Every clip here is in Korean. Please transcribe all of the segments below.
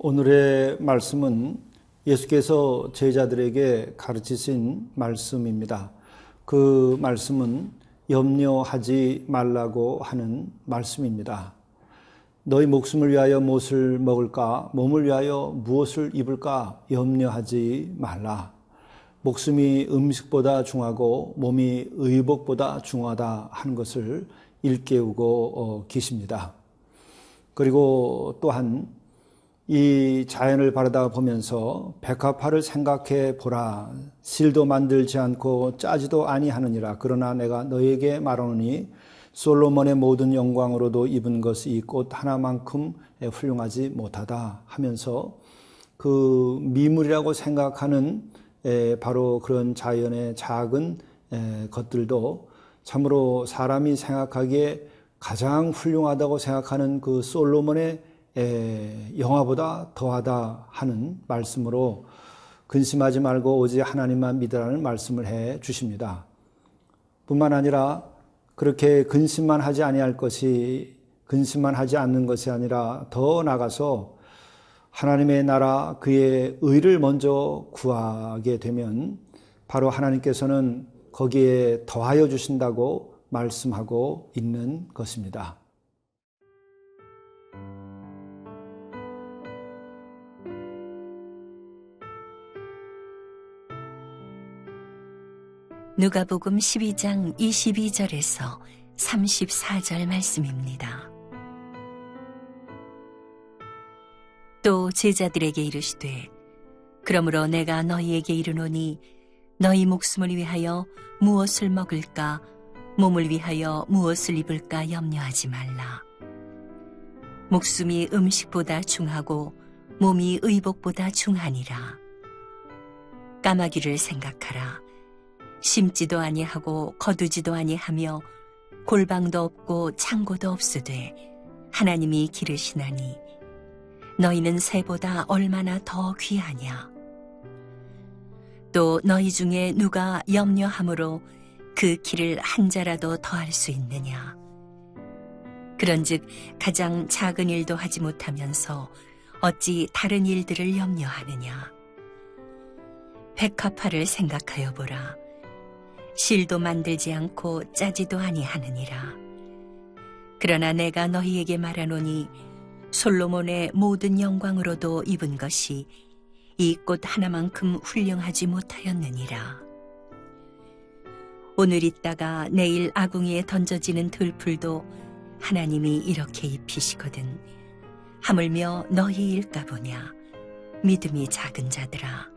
오늘의 말씀은 예수께서 제자들에게 가르치신 말씀입니다. 그 말씀은 염려하지 말라고 하는 말씀입니다. 너희 목숨을 위하여 무엇을 먹을까? 몸을 위하여 무엇을 입을까? 염려하지 말라. 목숨이 음식보다 중하고 몸이 의복보다 중하다 하는 것을 일깨우고 계십니다. 그리고 또한 이 자연을 바라다 보면서 백합화를 생각해 보라. 실도 만들지 않고 짜지도 아니하느니라. 그러나 내가 너에게 말하노니 솔로몬의 모든 영광으로도 입은 것이 이 꽃 하나만큼 훌륭하지 못하다 하면서 그 미물이라고 생각하는 바로 그런 자연의 작은 것들도 참으로 사람이 생각하기에 가장 훌륭하다고 생각하는 그 솔로몬의 영화보다 더하다 하는 말씀으로 근심하지 말고 오직 하나님만 믿으라는 말씀을 해 주십니다. 뿐만 아니라 그렇게 근심만 하지 아니할 것이 근심만 하지 않는 것이 아니라 더 나아가서 하나님의 나라 그의 의를 먼저 구하게 되면 바로 하나님께서는 거기에 더하여 주신다고 말씀하고 있는 것입니다. 누가복음 12장 22절에서 34절 말씀입니다. 또 제자들에게 이르시되 그러므로 내가 너희에게 이르노니 너희 목숨을 위하여 무엇을 먹을까 몸을 위하여 무엇을 입을까 염려하지 말라. 목숨이 음식보다 중하고 몸이 의복보다 중하니라. 까마귀를 생각하라. 심지도 아니하고 거두지도 아니하며 골방도 없고 창고도 없으되 하나님이 기르시나니 너희는 새보다 얼마나 더 귀하냐. 또 너희 중에 누가 염려함으로 그 키를 한 자라도 더할 수 있느냐. 그런즉 가장 작은 일도 하지 못하면서 어찌 다른 일들을 염려하느냐. 백합화를 생각하여 보라. 실도 만들지 않고 짜지도 아니하느니라. 그러나 내가 너희에게 말하노니 솔로몬의 모든 영광으로도 입은 것이 이 꽃 하나만큼 훌륭하지 못하였느니라. 오늘 있다가 내일 아궁이에 던져지는 들풀도 하나님이 이렇게 입히시거든 하물며 너희일까 보냐. 믿음이 작은 자들아.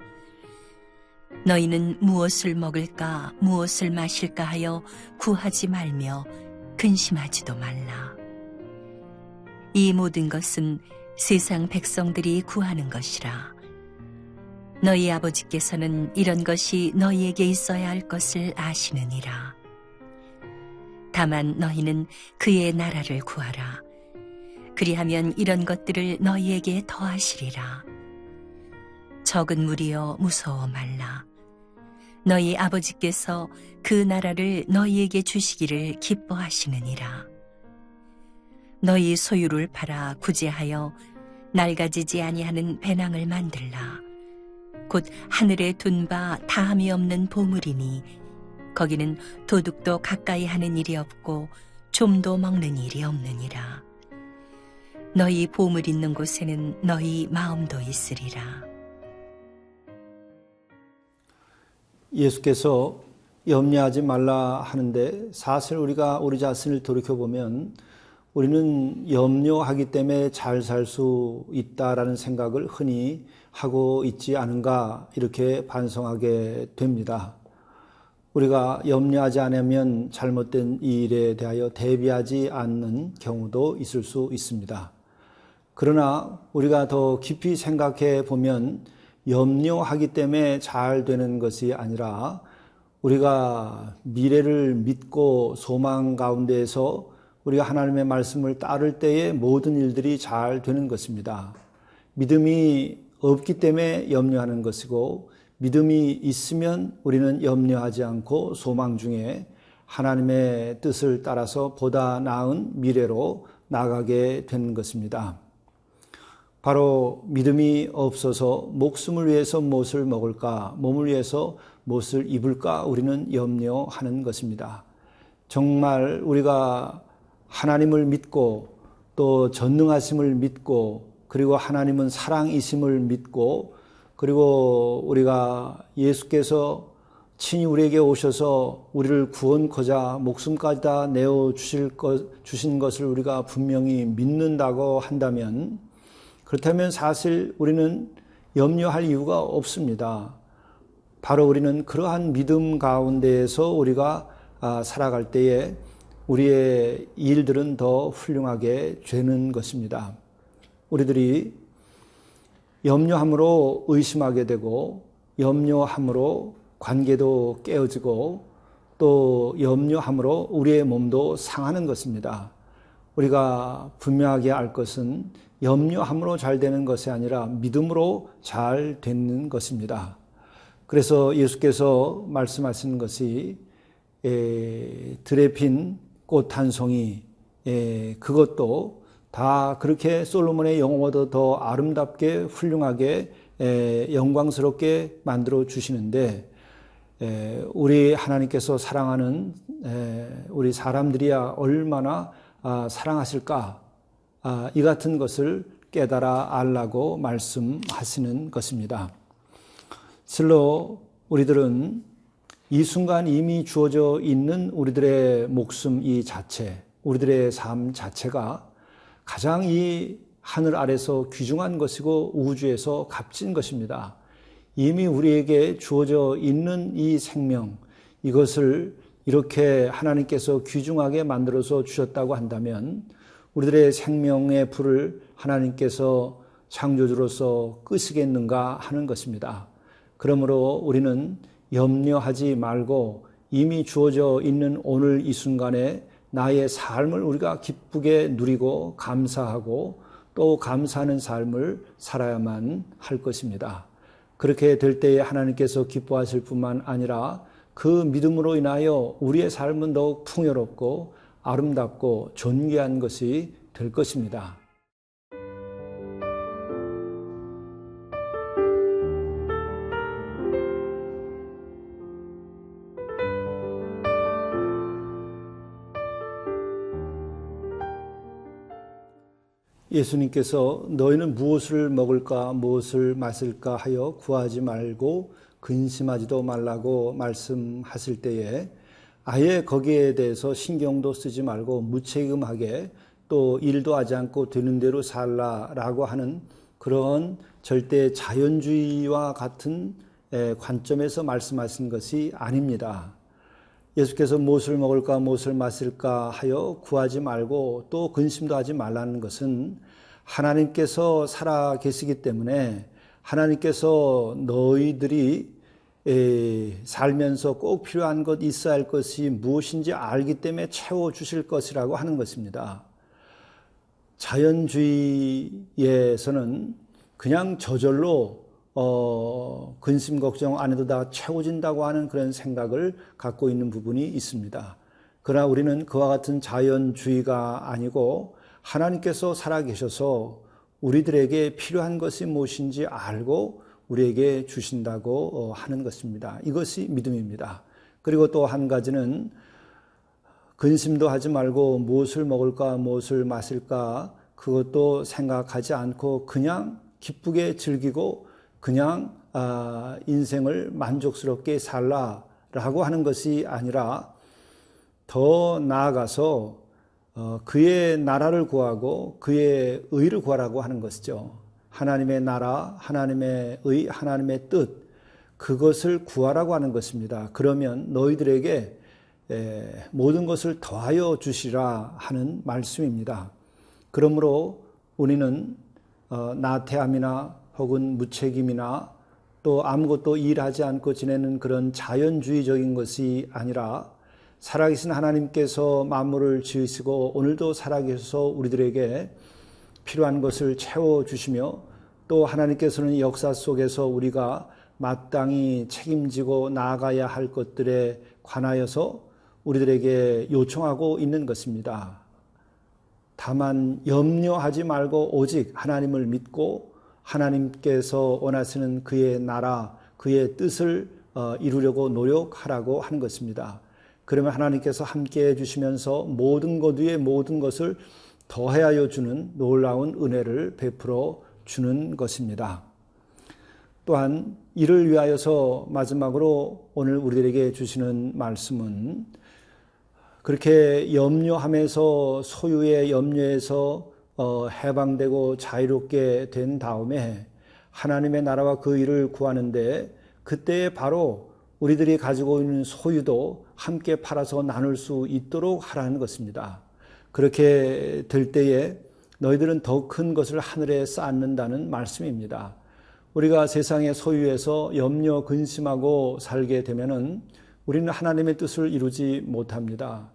너희는 무엇을 먹을까 무엇을 마실까 하여 구하지 말며 근심하지도 말라. 이 모든 것은 세상 백성들이 구하는 것이라. 너희 아버지께서는 이런 것이 너희에게 있어야 할 것을 아시느니라. 다만 너희는 그의 나라를 구하라. 그리하면 이런 것들을 너희에게 더하시리라. 적은 무리여 무서워 말라. 너희 아버지께서 그 나라를 너희에게 주시기를 기뻐하시느니라. 너희 소유를 팔아 구제하여 낡아지지 아니하는 배낭을 만들라. 곧 하늘에 둔 바 다함이 없는 보물이니 거기는 도둑도 가까이 하는 일이 없고 좀도 먹는 일이 없느니라. 너희 보물 있는 곳에는 너희 마음도 있으리라. 예수께서 염려하지 말라 하는데 사실 우리가 우리 자신을 돌이켜보면 우리는 염려하기 때문에 잘 살 수 있다라는 생각을 흔히 하고 있지 않은가 이렇게 반성하게 됩니다. 우리가 염려하지 않으면 잘못된 일에 대하여 대비하지 않는 경우도 있을 수 있습니다. 그러나 우리가 더 깊이 생각해 보면 염려하기 때문에 잘 되는 것이 아니라 우리가 미래를 믿고 소망 가운데에서 우리가 하나님의 말씀을 따를 때에 모든 일들이 잘 되는 것입니다. 믿음이 없기 때문에 염려하는 것이고 믿음이 있으면 우리는 염려하지 않고 소망 중에 하나님의 뜻을 따라서 보다 나은 미래로 나아가게 되는 것입니다. 바로 믿음이 없어서 목숨을 위해서 무엇을 먹을까, 몸을 위해서 무엇을 입을까 우리는 염려하는 것입니다. 정말 우리가 하나님을 믿고 또 전능하심을 믿고 그리고 하나님은 사랑이심을 믿고 그리고 우리가 예수께서 친히 우리에게 오셔서 우리를 구원코자 목숨까지 다 내어 주신 것을 우리가 분명히 믿는다고 한다면, 그렇다면 사실 우리는 염려할 이유가 없습니다. 바로 우리는 그러한 믿음 가운데에서 우리가 살아갈 때에 우리의 일들은 더 훌륭하게 되는 것입니다. 우리들이 염려함으로 의심하게 되고 염려함으로 관계도 깨어지고 또 염려함으로 우리의 몸도 상하는 것입니다. 우리가 분명하게 알 것은 염려함으로 잘 되는 것이 아니라 믿음으로 잘 되는 것입니다. 그래서 예수께서 말씀하신 것이 들에 핀 꽃 한 송이, 그것도 다 그렇게 솔로몬의 영혼보다 더 아름답게 훌륭하게 영광스럽게 만들어 주시는데, 우리 하나님께서 사랑하는 우리 사람들이야 얼마나 사랑하실까, 이 같은 것을 깨달아 알라고 말씀하시는 것입니다. 실로 우리들은 이 순간 이미 주어져 있는 우리들의 목숨 이 자체, 우리들의 삶 자체가 가장 이 하늘 아래서 귀중한 것이고 우주에서 값진 것입니다. 이미 우리에게 주어져 있는 이 생명, 이것을 이렇게 하나님께서 귀중하게 만들어서 주셨다고 한다면 우리들의 생명의 불을 하나님께서 창조주로서 끄시겠는가 하는 것입니다. 그러므로 우리는 염려하지 말고 이미 주어져 있는 오늘 이 순간에 나의 삶을 우리가 기쁘게 누리고 감사하고 또 감사하는 삶을 살아야만 할 것입니다. 그렇게 될 때에 하나님께서 기뻐하실 뿐만 아니라 그 믿음으로 인하여 우리의 삶은 더욱 풍요롭고 아름답고 존귀한 것이 될 것입니다. 예수님께서 너희는 무엇을 먹을까 무엇을 마실까 하여 구하지 말고 근심하지도 말라고 말씀하실 때에 아예 거기에 대해서 신경도 쓰지 말고 무책임하게 또 일도 하지 않고 되는 대로 살라라고 하는 그런 절대 자연주의와 같은 관점에서 말씀하신 것이 아닙니다. 예수께서 무엇을 먹을까 무엇을 마실까 하여 구하지 말고 또 근심도 하지 말라는 것은 하나님께서 살아 계시기 때문에 하나님께서 너희들이 살면서 꼭 필요한 것 있어야 할 것이 무엇인지 알기 때문에 채워주실 것이라고 하는 것입니다. 자연주의에서는 그냥 저절로 근심 걱정 안 해도 다 채워진다고 하는 그런 생각을 갖고 있는 부분이 있습니다. 그러나 우리는 그와 같은 자연주의가 아니고 하나님께서 살아계셔서 우리들에게 필요한 것이 무엇인지 알고 우리에게 주신다고 하는 것입니다. 이것이 믿음입니다. 그리고 또 한 가지는 근심도 하지 말고 무엇을 먹을까 무엇을 마실까 그것도 생각하지 않고 그냥 기쁘게 즐기고 그냥 인생을 만족스럽게 살라라고 하는 것이 아니라 더 나아가서 그의 나라를 구하고 그의 의를 구하라고 하는 것이죠. 하나님의 나라, 하나님의 의, 하나님의 뜻, 그것을 구하라고 하는 것입니다. 그러면 너희들에게 모든 것을 더하여 주시라 하는 말씀입니다. 그러므로 우리는 나태함이나 혹은 무책임이나 또 아무것도 일하지 않고 지내는 그런 자연주의적인 것이 아니라 살아계신 하나님께서 만물을 지으시고 오늘도 살아계셔서 우리들에게 필요한 것을 채워주시며 또 하나님께서는 역사 속에서 우리가 마땅히 책임지고 나아가야 할 것들에 관하여서 우리들에게 요청하고 있는 것입니다. 다만 염려하지 말고 오직 하나님을 믿고 하나님께서 원하시는 그의 나라, 그의 뜻을 이루려고 노력하라고 하는 것입니다. 그러면 하나님께서 함께 해주시면서 모든 것 위에 모든 것을 더하여 주는 놀라운 은혜를 베풀어 주는 것입니다. 또한 이를 위하여서 마지막으로 오늘 우리들에게 주시는 말씀은 그렇게 염려하면서 소유의 염려에서 해방되고 자유롭게 된 다음에 하나님의 나라와 그 일을 구하는데 그때에 바로 우리들이 가지고 있는 소유도 함께 팔아서 나눌 수 있도록 하라는 것입니다. 그렇게 될 때에 너희들은 더 큰 것을 하늘에 쌓는다는 말씀입니다. 우리가 세상의 소유에서 염려 근심하고 살게 되면은 우리는 하나님의 뜻을 이루지 못합니다.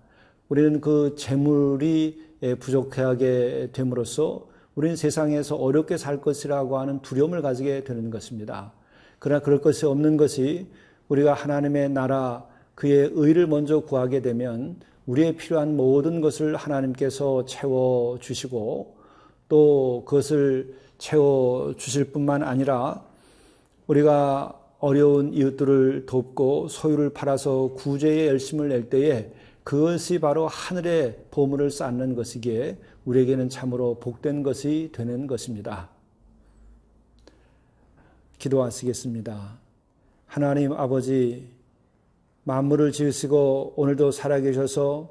우리는 그 재물이 부족하게 됨으로써 우리는 세상에서 어렵게 살 것이라고 하는 두려움을 가지게 되는 것입니다. 그러나 그럴 것이 없는 것이 우리가 하나님의 나라, 그의 의를 먼저 구하게 되면 우리의 필요한 모든 것을 하나님께서 채워주시고 또 그것을 채워주실 뿐만 아니라 우리가 어려운 이웃들을 돕고 소유를 팔아서 구제에 열심을 낼 때에 그것이 바로 하늘의 보물을 쌓는 것이기에 우리에게는 참으로 복된 것이 되는 것입니다. 기도하시겠습니다. 하나님 아버지, 만물을 지으시고 오늘도 살아계셔서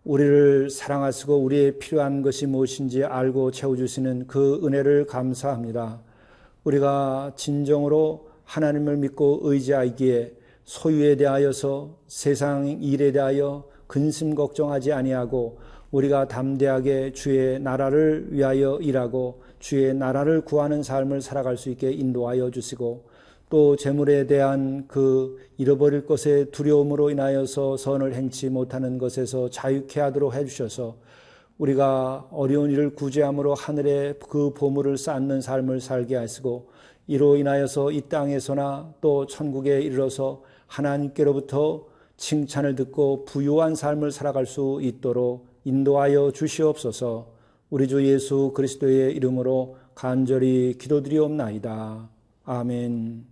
우리를 사랑하시고 우리의 필요한 것이 무엇인지 알고 채워주시는 그 은혜를 감사합니다. 우리가 진정으로 하나님을 믿고 의지하기에 소유에 대하여서 세상 일에 대하여 근심 걱정하지 아니하고 우리가 담대하게 주의 나라를 위하여 일하고 주의 나라를 구하는 삶을 살아갈 수 있게 인도하여 주시고 또 재물에 대한 그 잃어버릴 것의 두려움으로 인하여서 선을 행치 못하는 것에서 자유케 하도록 해주셔서 우리가 어려운 일을 구제함으로 하늘에 그 보물을 쌓는 삶을 살게 하시고 이로 인하여서 이 땅에서나 또 천국에 이르러서 하나님께로부터 칭찬을 듣고 부유한 삶을 살아갈 수 있도록 인도하여 주시옵소서. 우리 주 예수 그리스도의 이름으로 간절히 기도드리옵나이다. 아멘.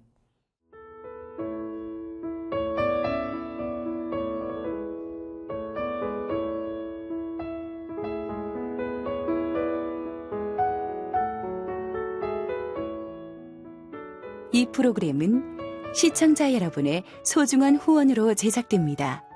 이 프로그램은 시청자 여러분의 소중한 후원으로 제작됩니다.